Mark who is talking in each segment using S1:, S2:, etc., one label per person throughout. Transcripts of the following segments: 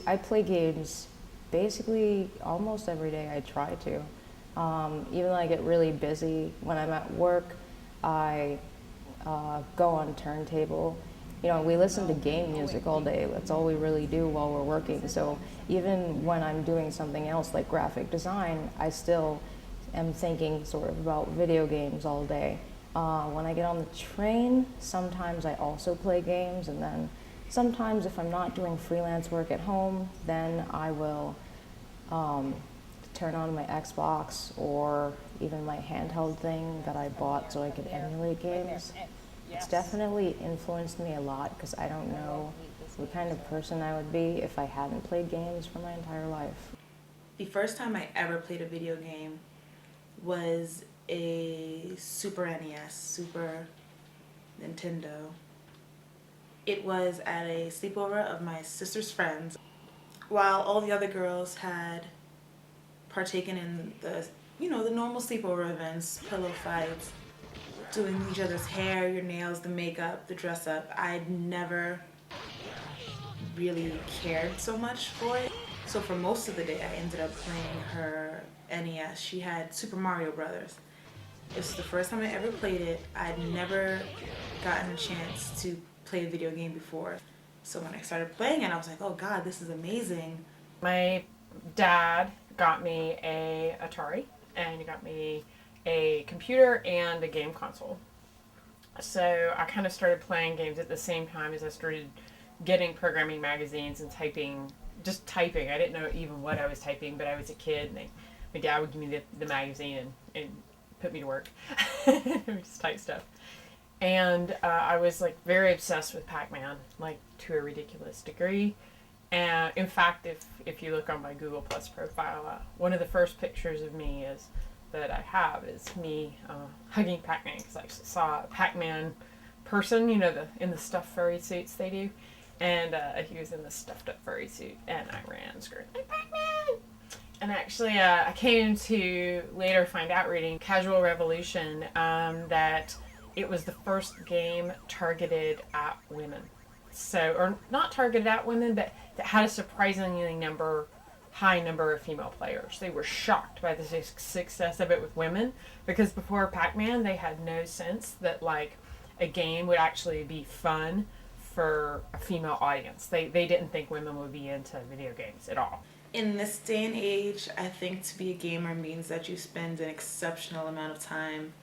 S1: I play games basically almost every day. I try to. Even though I get really busy when I'm at work, I go on turntable. You know, we listen to game music all day. That's all we really do while we're working. So even when I'm doing something else like graphic design, I still am thinking sort of about video games all day. When I get on the train, sometimes I also play games, and then sometimes if I'm not doing freelance work at home, then I will um, turn on my Xbox or even my handheld thing that I bought so I could emulate games. It's definitely influenced me a lot because I don't know what kind of person I would be if I hadn't played games for my entire life.
S2: The first time I ever played a video game was a Super NES, Super Nintendo. It was at a sleepover of my sister's friends. While all the other girls had partaken in the normal sleepover events, pillow fights, doing each other's hair, your nails, the makeup, the dress up, I'd never really cared so much for it. So for most of the day, I ended up playing her NES. She had Super Mario Brothers. It was the first time I ever played it. I'd never gotten a chance to play a video game before. So when I started playing it, I was like, oh God, this is amazing.
S3: My dad got me a Atari, and he got me a computer and a game console. So I kind of started playing games at the same time as I started getting programming magazines and typing, just typing. I didn't know even what I was typing, but I was a kid, and my dad would give me the magazine and put me to work. Just type stuff. And I was like very obsessed with Pac-Man, like to a ridiculous degree. And in fact, if you look on my Google Plus profile, one of the first pictures of me that I have is me hugging Pac-Man, because I actually saw a Pac-Man person, in the stuffed furry suits they do, and he was in the stuffed up furry suit, and I ran screaming, like, Pac-Man! And actually, I came to later find out reading Casual Revolution that it was the first game targeted at women. So, or not targeted at women, but that had a surprisingly high number of female players. They were shocked by the success of it with women, because before Pac-Man, they had no sense that like a game would actually be fun for a female audience. They didn't think women would be into video games at all.
S2: In this day and age, I think to be a gamer means that you spend an exceptional amount of time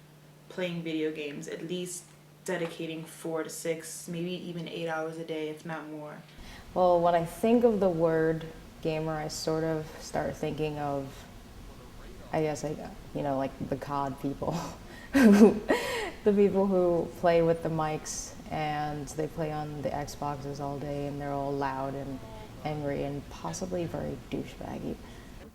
S2: playing video games, at least dedicating 4 to 6, maybe even 8 hours a day, if not more.
S1: Well, when I think of the word gamer, I sort of start thinking of, I guess, like the COD people, the people who play with the mics and they play on the Xboxes all day and they're all loud and angry and possibly very douchebaggy.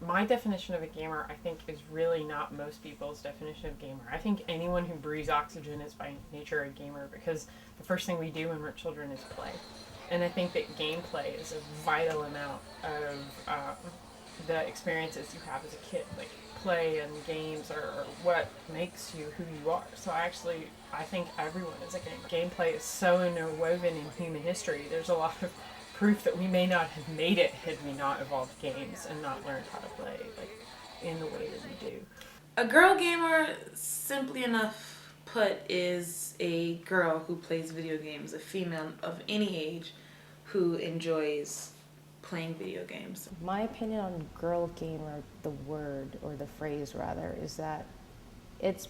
S3: My definition of a gamer, I think, is really not most people's definition of gamer. I think anyone who breathes oxygen is by nature a gamer, because the first thing we do when we're children is play. And I think that gameplay is a vital amount of the experiences you have as a kid. Like, play and games are what makes you who you are. So I think everyone is a gamer. Gameplay is so interwoven in human history. There's a lot of proof that we may not have made it had we not evolved games and not learned how to play like in the way that we do.
S2: A girl gamer, simply enough put, is a girl who plays video games, a female of any age who enjoys playing video games.
S1: My opinion on girl gamer, the word, or the phrase rather, is that it's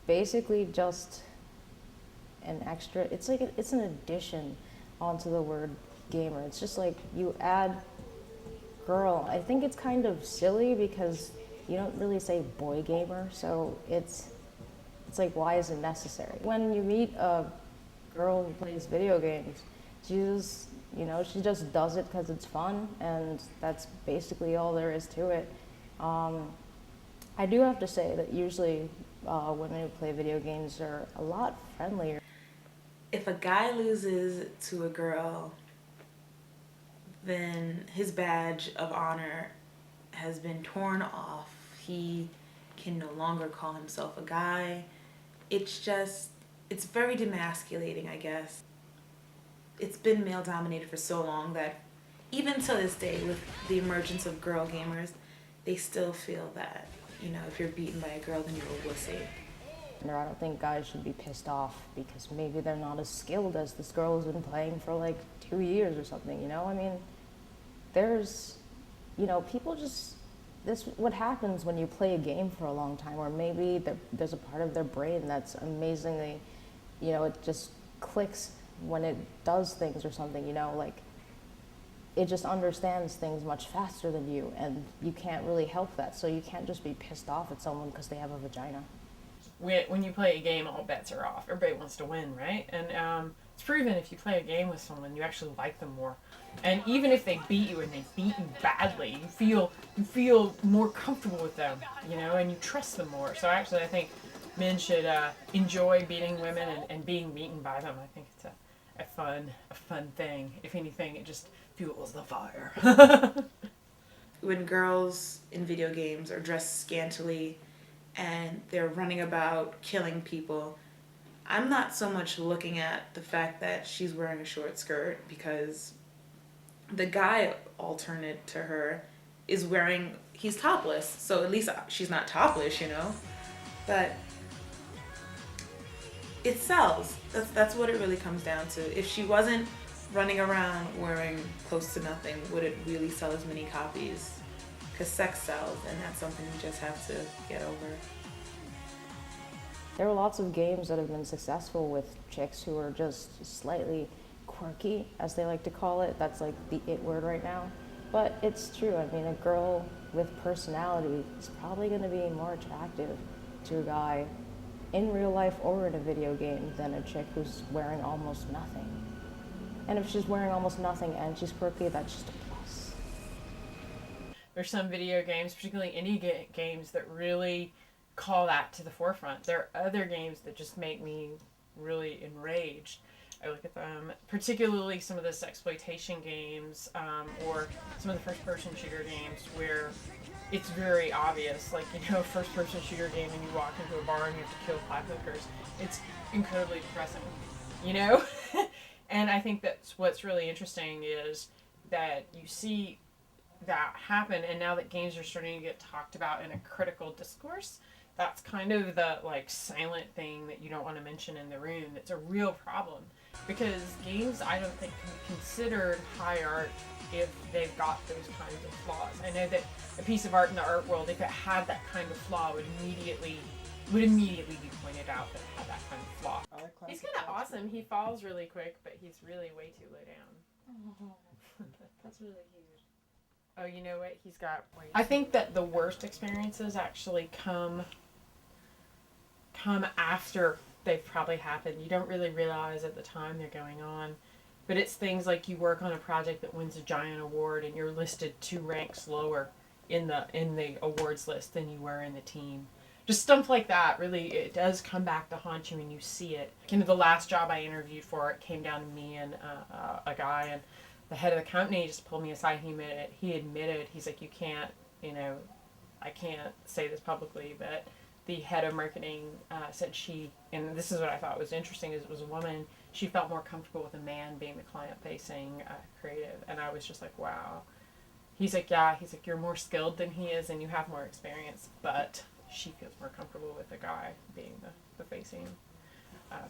S1: basically just an extra, it's an addition onto the word gamer. It's just like you add girl. I think it's kind of silly because you don't really say boy gamer, so it's like, why is it necessary? When you meet a girl who plays video games, she just does it because it's fun, and that's basically all there is to it. I do have to say that usually women who play video games are a lot friendlier.
S2: If a guy loses to a girl, then his badge of honor has been torn off. He can no longer call himself a guy. It's very demasculating, I guess. It's been male dominated for so long that even to this day, with the emergence of girl gamers, they still feel that, you know, if you're beaten by a girl, then you're a wussy.
S1: Or I don't think guys should be pissed off because maybe they're not as skilled as this girl who's been playing for like 2 years or something, you know? I mean, there's, you know, people just, this what happens when you play a game for a long time, or maybe there's a part of their brain that's amazingly, you know, it just clicks when it does things or something, you know, like it just understands things much faster than you, and you can't really help that. So you can't just be pissed off at someone because they have a vagina.
S3: When you play a game, all bets are off. Everybody wants to win, right? And it's proven if you play a game with someone, you actually like them more. And even if they beat you and they beat you badly, you feel more comfortable with them, you know, and you trust them more. So actually, I think men should enjoy beating women and being beaten by them. I think it's a fun thing. If anything, it just fuels the fire.
S2: When girls in video games are dressed scantily and they're running about killing people, I'm not so much looking at the fact that she's wearing a short skirt, because the guy alternate to her is he's topless, so at least she's not topless, you know? But it sells. That's what it really comes down to. If she wasn't running around wearing close to nothing, would it really sell as many copies? Because sex sells, and that's something you just have to get over.
S1: There are lots of games that have been successful with chicks who are just slightly quirky, as they like to call it. That's like the it word right now. But it's true. I mean, a girl with personality is probably going to be more attractive to a guy in real life or in a video game than a chick who's wearing almost nothing. And if she's wearing almost nothing and she's quirky, that's just a plus.
S3: There's some video games, particularly indie games, that really call that to the forefront. There are other games that just make me really enraged. I look at them, particularly some of the sexploitation games, or some of the first-person shooter games where it's very obvious, like, you know, first-person shooter game and you walk into a bar and you have to kill 5 hookers. It's incredibly depressing, you know? And I think that's what's really interesting is that you see that happen, and now that games are starting to get talked about in a critical discourse, that's kind of the, like, silent thing that you don't want to mention in the room. It's a real problem. Because games, I don't think, can be considered high art if they've got those kinds of flaws. I know that a piece of art in the art world, if it had that kind of flaw, would immediately be pointed out that it had that kind of flaw. He's kind of awesome. He falls really quick, but he's really way too low down.
S1: Oh, that's really huge.
S3: Oh, you know what? He's got... I think that the worst experiences actually come after they've probably happened. You don't really realize at the time they're going on. But it's things like you work on a project that wins a giant award and you're listed 2 ranks lower in the awards list than you were in the team. Just stuff like that, really, it does come back to haunt you when you see it. Kind of the last job I interviewed for, it came down to me and a guy, and the head of the company just pulled me aside. He admitted, he's like, you can't, you know, I can't say this publicly, but the head of marketing said she, and this is what I thought was interesting, is it was a woman, she felt more comfortable with a man being the client-facing creative. And I was just like, wow. He's like, yeah, he's like, you're more skilled than he is and you have more experience, but she feels more comfortable with a guy being the facing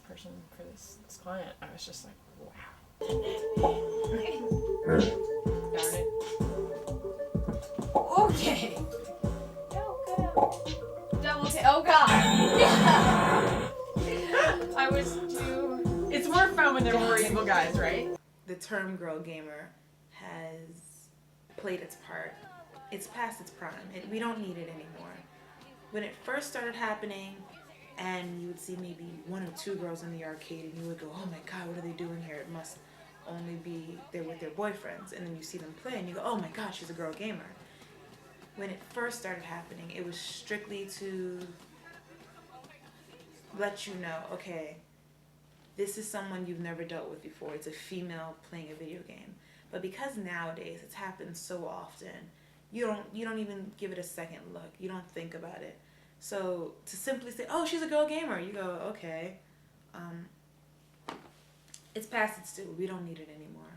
S3: person for this client. I was just like, wow. Darn it.
S4: Okay. Double take. Oh God. Yeah.
S3: I was too. It's more fun when they're more evil guys, right?
S2: The term girl gamer has played its part. It's past its prime. We don't need it anymore. When it first started happening, and you would see maybe 1 or 2 girls in the arcade, and you would go, oh my God, what are they doing here? It must only be they're with their boyfriends. And then you see them play, and you go, oh my God, she's a girl gamer. When it first started happening, it was strictly to let you know, okay, this is someone you've never dealt with before. It's a female playing a video game. But because nowadays it's happened so often, you don't even give it a second look. You don't think about it. So to simply say, oh, she's a girl gamer, you go, okay. It's past its due. We don't need it anymore.